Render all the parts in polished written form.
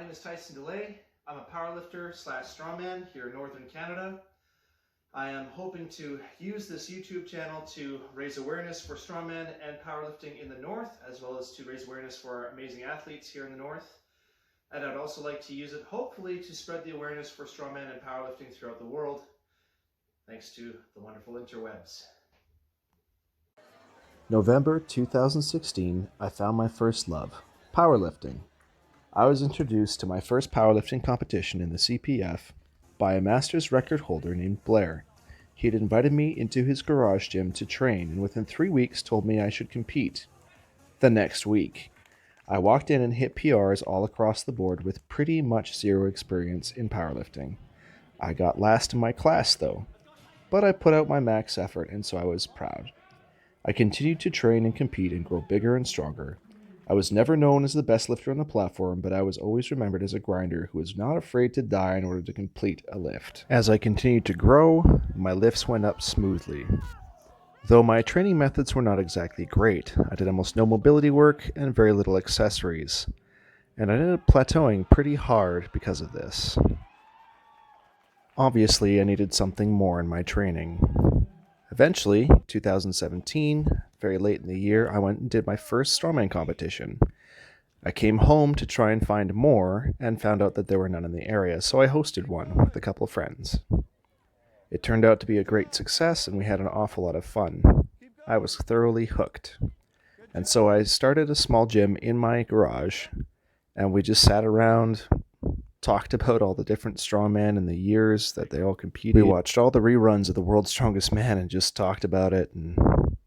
name is Tyson DeLay. I'm a powerlifter slash strongman here in Northern Canada. I am hoping to use this YouTube channel to raise awareness for strongman and powerlifting in the North, as well as to raise awareness for our amazing athletes here in the North. And I'd also like to use it, hopefully, to spread the awareness for strongman and powerlifting throughout the world, thanks to the wonderful interwebs. November 2016, I found my first love, powerlifting. I was introduced to my first powerlifting competition in the CPF by a master's record holder named Blair. He had invited me into his garage gym to train, and within 3 weeks told me I should compete. The next week, I walked in and hit PRs all across the board with pretty much zero experience in powerlifting. I got last in my class though, but I put out my max effort, and so I was proud. I continued to train and compete and grow bigger and stronger. I was never known as the best lifter on the platform, but I was always remembered as a grinder who was not afraid to die in order to complete a lift. As I continued to grow, my lifts went up smoothly. Though my training methods were not exactly great, I did almost no mobility work and very little accessories, and I ended up plateauing pretty hard because of this. Obviously, I needed something more in my training. Eventually, 2017, very late in the year, I went and did my first strongman competition. I came home to try and find more and found out that there were none in the area, so I hosted one with a couple of friends. It turned out to be a great success, and we had an awful lot of fun. I was thoroughly hooked. And so I started a small gym in my garage, and we just sat around, talked about all the different strongmen and the years that they all competed. We watched all the reruns of The World's Strongest Man and just talked about it and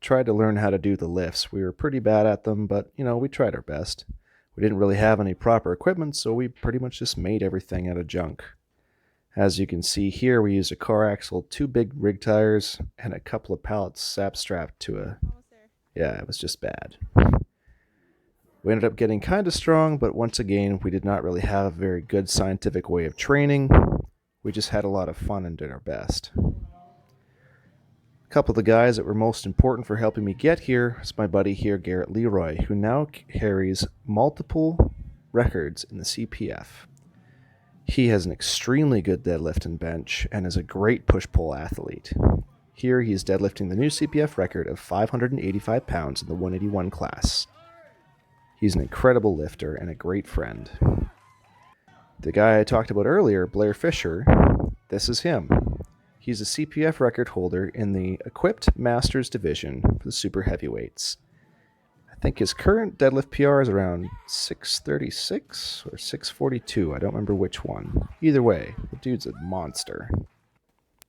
tried to learn how to do the lifts. We were pretty bad at them, but, we tried our best. We didn't really have any proper equipment, so we pretty much just made everything out of junk. As you can see here, we used a car axle, 2 big rig tires, and a couple of pallets strapped to a... Yeah, it was just bad. We ended up getting kind of strong, but once again, we did not really have a very good scientific way of training. We just had a lot of fun and did our best. A couple of the guys that were most important for helping me get here is my buddy here, Garrett Leroy, who now carries multiple records in the CPF. He has an extremely good deadlift and bench and is a great push-pull athlete. Here he is deadlifting the new CPF record of 585 pounds in the 181 class. He's an incredible lifter and a great friend. The guy I talked about earlier, Blair Fisher, this is him. He's a CPF record holder in the Equipped Masters division for the super heavyweights. I think his current deadlift PR is around 636 or 642. I don't remember which one. Either way, the dude's a monster.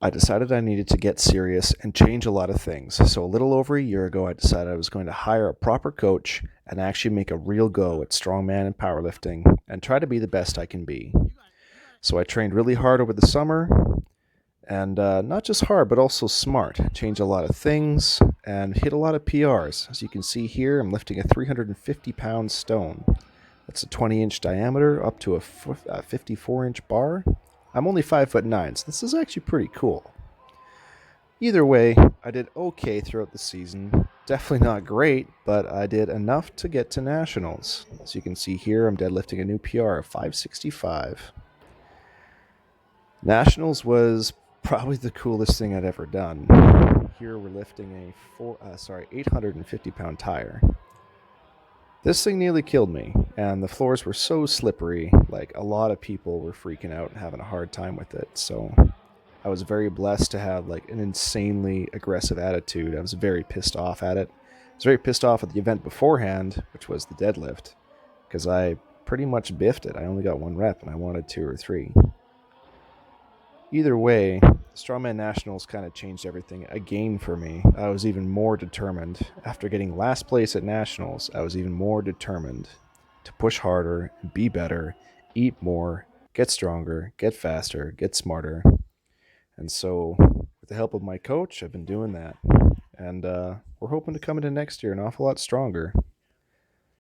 I decided I needed to get serious and change a lot of things. So a little over a year ago, I decided I was going to hire a proper coach and actually make a real go at strongman and powerlifting and try to be the best I can be. So I trained really hard over the summer, and not just hard, but also smart. Changed a lot of things and hit a lot of PRs. As you can see here, I'm lifting a 350-pound stone. That's a 20-inch diameter up to a 54-inch bar. I'm only 5'9", so this is actually pretty cool. Either way, I did okay throughout the season. Definitely not great, but I did enough to get to nationals. As you can see here, I'm deadlifting a new PR of 565. Nationals was probably the coolest thing I'd ever done. Here we're lifting a 850-pound tire. This thing nearly killed me, and the floors were so slippery, like a lot of people were freaking out and having a hard time with it, so I was very blessed to have like an insanely aggressive attitude. I was very pissed off at it. I was very pissed off at the event beforehand, which was the deadlift, because I pretty much biffed it. I only got 1 rep, and I wanted 2 or 3. Either way, Strongman Nationals kind of changed everything again for me. I was even more determined. After getting last place at Nationals, I was even more determined to push harder, be better, eat more, get stronger, get faster, get smarter. And so, with the help of my coach, I've been doing that. And we're hoping to come into next year an awful lot stronger.